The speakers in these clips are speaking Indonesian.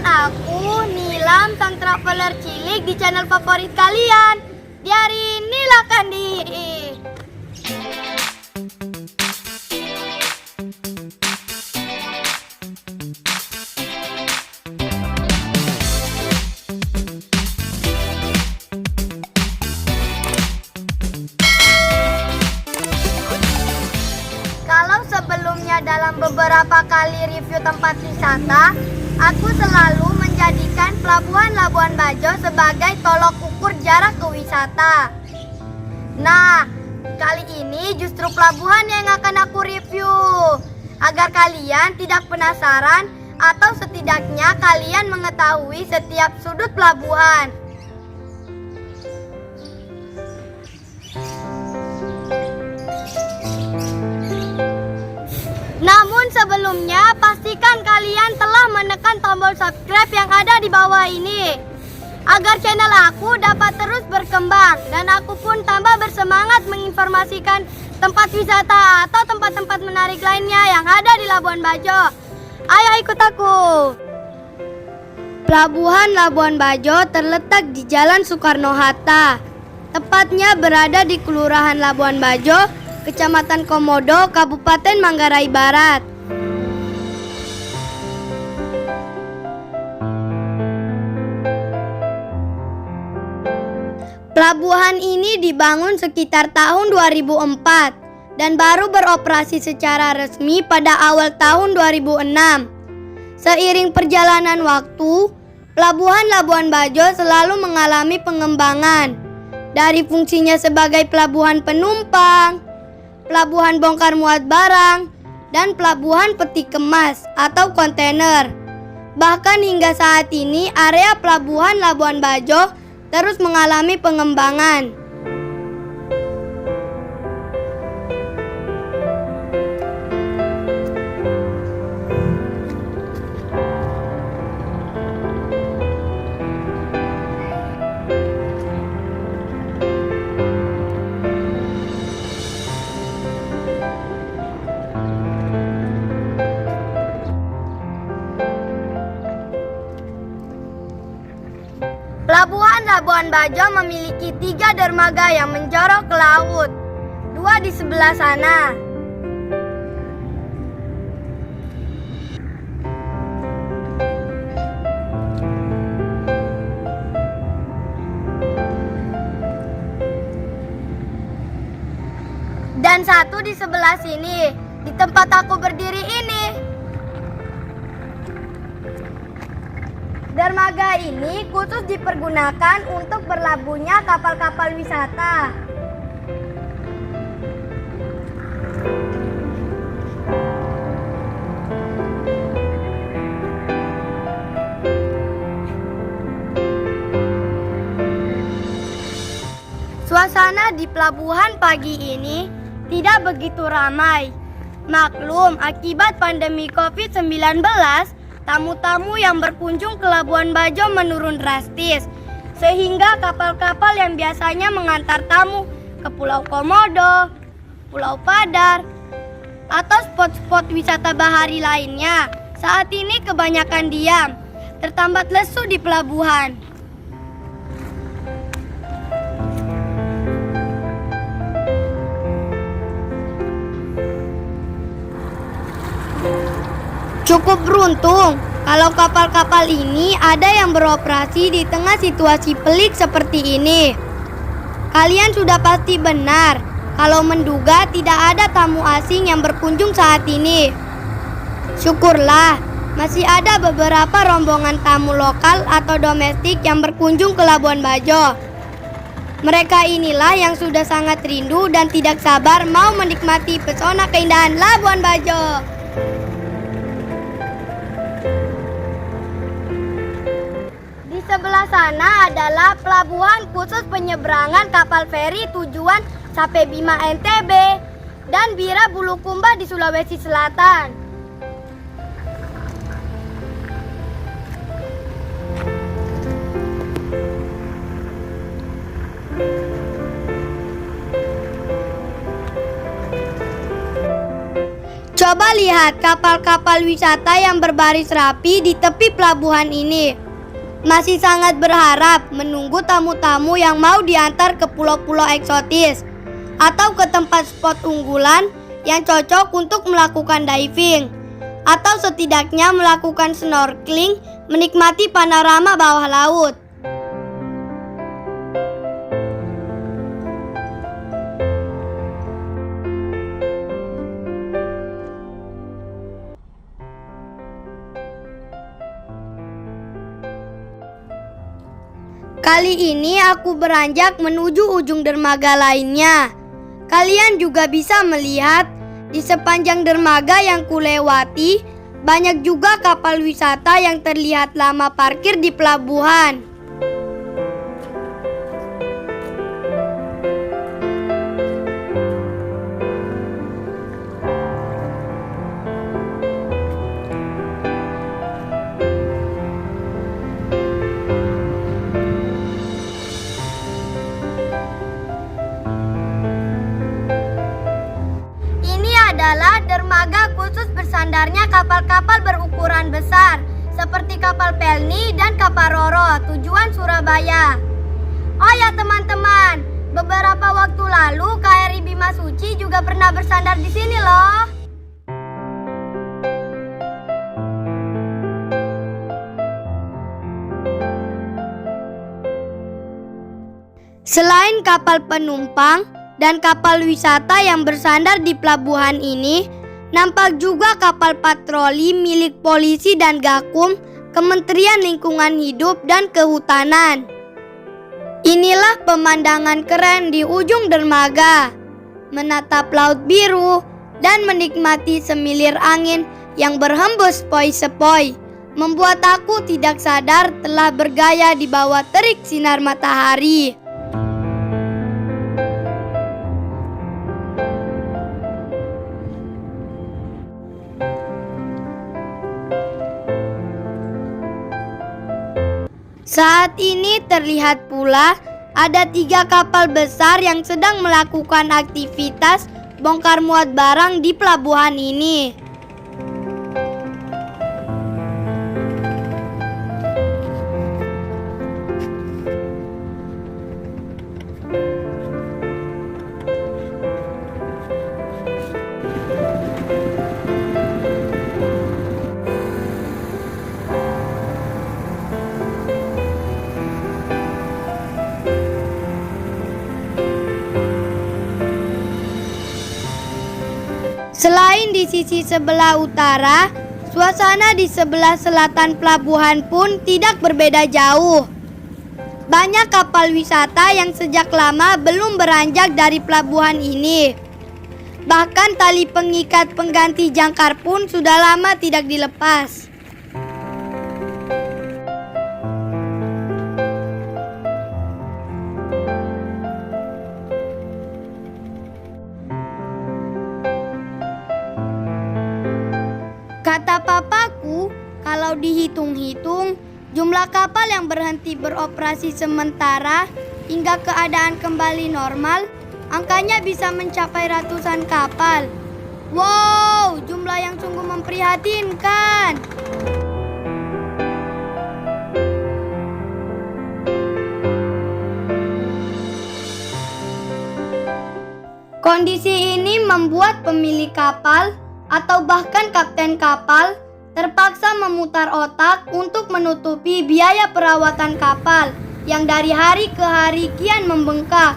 aku, Nilam, sang traveler cilik di channel favorit kalian. Di hari ini lah Kandi. Kalau sebelumnya dalam beberapa kali review tempat wisata, aku selalu menjadikan Pelabuhan Labuan Bajo sebagai tolok ukur jarak ke wisata. Nah, kali ini justru pelabuhan yang akan aku review, agar kalian tidak penasaran atau setidaknya kalian mengetahui setiap sudut pelabuhan. Namun sebelumnya, pastikan kalian telah menekan tombol subscribe yang ada di bawah ini, agar channel aku dapat terus berkembang dan aku pun tambah bersemangat menginformasikan tempat wisata atau tempat-tempat menarik lainnya yang ada di Labuan Bajo. Ayo ikut aku. Pelabuhan Labuan Bajo terletak di Jalan Soekarno-Hatta. Tepatnya berada di Kelurahan Labuan Bajo, Kecamatan Komodo, Kabupaten Manggarai Barat. Pelabuhan ini dibangun sekitar tahun 2004 dan baru beroperasi secara resmi pada awal tahun 2006. Seiring perjalanan waktu, Pelabuhan Labuan Bajo selalu mengalami pengembangan dari fungsinya sebagai pelabuhan penumpang, pelabuhan bongkar muat barang, dan pelabuhan peti kemas atau kontainer. Bahkan hingga saat ini area Pelabuhan Labuan Bajo terus mengalami pengembangan. Pelabuhan Labuan Bajo memiliki 3 dermaga yang menjorok ke laut, 2 di sebelah sana. Dan 1 di sebelah sini, di tempat aku berdiri ini. Dermaga ini khusus dipergunakan untuk berlabuhnya kapal-kapal wisata. Suasana di pelabuhan pagi ini tidak begitu ramai. Maklum, akibat pandemi COVID-19, tamu-tamu yang berkunjung ke Labuan Bajo menurun drastis, sehingga kapal-kapal yang biasanya mengantar tamu ke Pulau Komodo, Pulau Padar, atau spot-spot wisata bahari lainnya saat ini kebanyakan diam, tertambat lesu di pelabuhan. Cukup beruntung kalau kapal-kapal ini ada yang beroperasi di tengah situasi pelik seperti ini. Kalian sudah pasti benar kalau menduga tidak ada tamu asing yang berkunjung saat ini. Syukurlah masih ada beberapa rombongan tamu lokal atau domestik yang berkunjung ke Labuan Bajo. Mereka inilah yang sudah sangat rindu dan tidak sabar mau menikmati pesona keindahan Labuan Bajo. Sebelah sana adalah pelabuhan khusus penyeberangan kapal feri tujuan Sape Bima NTB dan Bira Bulukumba di Sulawesi Selatan. Coba lihat kapal-kapal wisata yang berbaris rapi di tepi pelabuhan ini. Masih sangat berharap menunggu tamu-tamu yang mau diantar ke pulau-pulau eksotis atau ke tempat spot unggulan yang cocok untuk melakukan diving atau setidaknya melakukan snorkeling, menikmati panorama bawah laut. Kali ini aku beranjak menuju ujung dermaga lainnya. Kalian juga bisa melihat di sepanjang dermaga yang kulewati, banyak juga kapal wisata yang terlihat lama parkir di pelabuhan. Adalah dermaga khusus bersandarnya kapal-kapal berukuran besar seperti kapal Pelni dan kapal Roro tujuan Surabaya. Oh ya teman-teman, beberapa waktu lalu KRI Bima Suci juga pernah bersandar di sini loh. Selain kapal penumpang dan kapal wisata yang bersandar di pelabuhan ini, nampak juga kapal patroli milik polisi dan Gakum, Kementerian Lingkungan Hidup dan Kehutanan. Inilah pemandangan keren di ujung dermaga, menatap laut biru dan menikmati semilir angin yang berhembus sepoi-sepoi, membuat aku tidak sadar telah bergaya di bawah terik sinar matahari. Saat ini terlihat pula ada 3 kapal besar yang sedang melakukan aktivitas bongkar muat barang di pelabuhan ini. Selain di sisi sebelah utara, suasana di sebelah selatan pelabuhan pun tidak berbeda jauh. Banyak kapal wisata yang sejak lama belum beranjak dari pelabuhan ini. Bahkan tali pengikat pengganti jangkar pun sudah lama tidak dilepas. Kata papaku, kalau dihitung-hitung, jumlah kapal yang berhenti beroperasi sementara hingga keadaan kembali normal, angkanya bisa mencapai ratusan kapal. Wow, jumlah yang sungguh memprihatinkan. Kondisi ini membuat pemilik kapal atau bahkan kapten kapal terpaksa memutar otak untuk menutupi biaya perawatan kapal yang dari hari ke hari kian membengkak.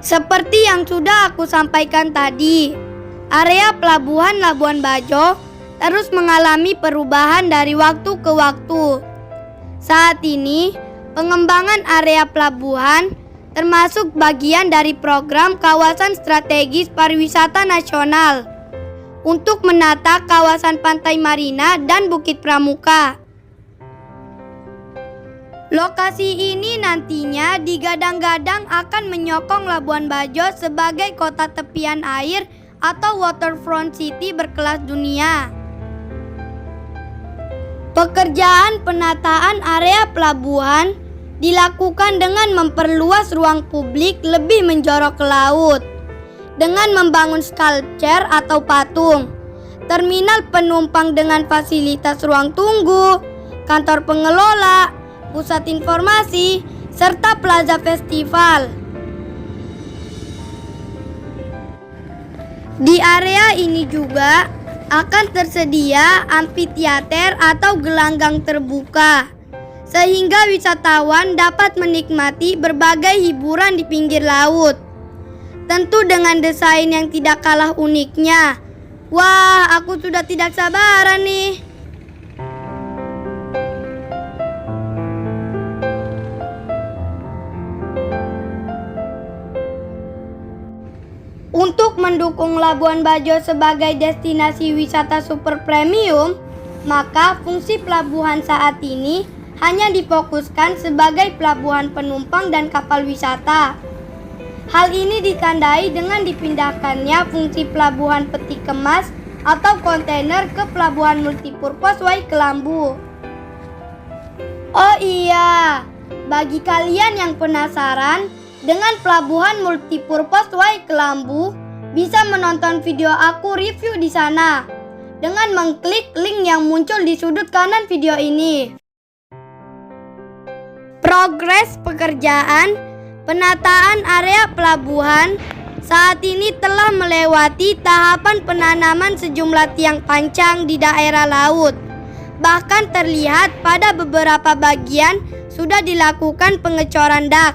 Seperti yang sudah aku sampaikan tadi, area pelabuhan Labuan Bajo terus mengalami perubahan dari waktu ke waktu. Saat ini, pengembangan area pelabuhan termasuk bagian dari program Kawasan Strategis Pariwisata Nasional untuk menata kawasan Pantai Marina dan Bukit Pramuka. Lokasi ini nantinya digadang-gadang akan menyokong Labuan Bajo sebagai kota tepian air atau waterfront city berkelas dunia. Pekerjaan penataan area pelabuhan dilakukan dengan memperluas ruang publik lebih menjorok ke laut, dengan membangun sculpture atau patung, terminal penumpang dengan fasilitas ruang tunggu, kantor pengelola, pusat informasi, serta plaza festival. Di area ini juga akan tersedia amfiteater atau gelanggang terbuka, sehingga wisatawan dapat menikmati berbagai hiburan di pinggir laut. Tentu dengan desain yang tidak kalah uniknya. Wah, aku sudah tidak sabaran nih. Untuk mendukung Labuan Bajo sebagai destinasi wisata super premium, maka fungsi pelabuhan saat ini hanya difokuskan sebagai pelabuhan penumpang dan kapal wisata. Hal ini ditandai dengan dipindahkannya fungsi pelabuhan peti kemas atau kontainer ke pelabuhan multipurpose Wai Kelambu. Oh iya, bagi kalian yang penasaran dengan pelabuhan multipurpose Wai Kelambu, bisa menonton video aku review di sana dengan mengklik link yang muncul di sudut kanan video ini. Progres pekerjaan penataan area pelabuhan saat ini telah melewati tahapan penanaman sejumlah tiang pancang di daerah laut. Bahkan terlihat pada beberapa bagian sudah dilakukan pengecoran dak.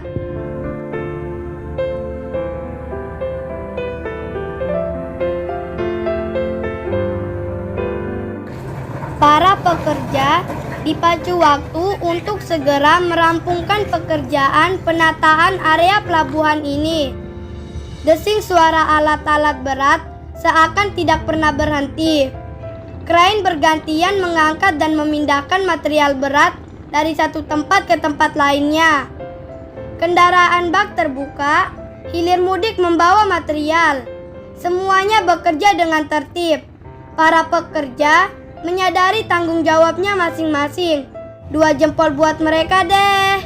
Para pekerja dipacu waktu untuk segera merampungkan pekerjaan penataan area pelabuhan ini. Desing suara alat-alat berat seakan tidak pernah berhenti. Krain bergantian mengangkat dan memindahkan material berat dari satu tempat ke tempat lainnya. Kendaraan bak terbuka, hilir mudik membawa material. Semuanya bekerja dengan tertib. Para pekerja menyadari tanggung jawabnya masing-masing. 2 jempol buat mereka deh.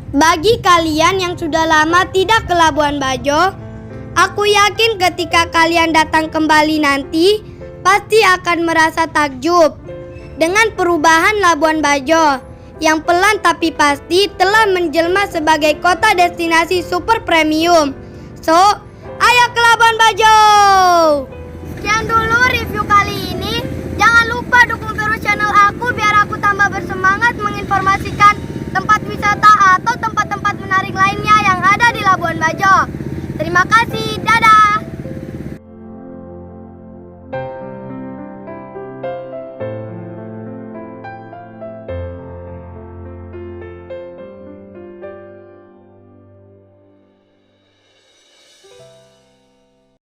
Bagi kalian yang sudah lama tidak ke Labuan Bajo, aku yakin ketika kalian datang kembali nanti, pasti akan merasa takjub dengan perubahan Labuan Bajo yang pelan tapi pasti telah menjelma sebagai kota destinasi super premium. So, ayo ke Labuan Bajo! Sekian dulu review kali ini. Jangan lupa dukung terus channel aku biar aku tambah bersemangat menginformasikan tempat wisata atau tempat-tempat menarik lainnya yang ada di Labuan Bajo. Terima kasih.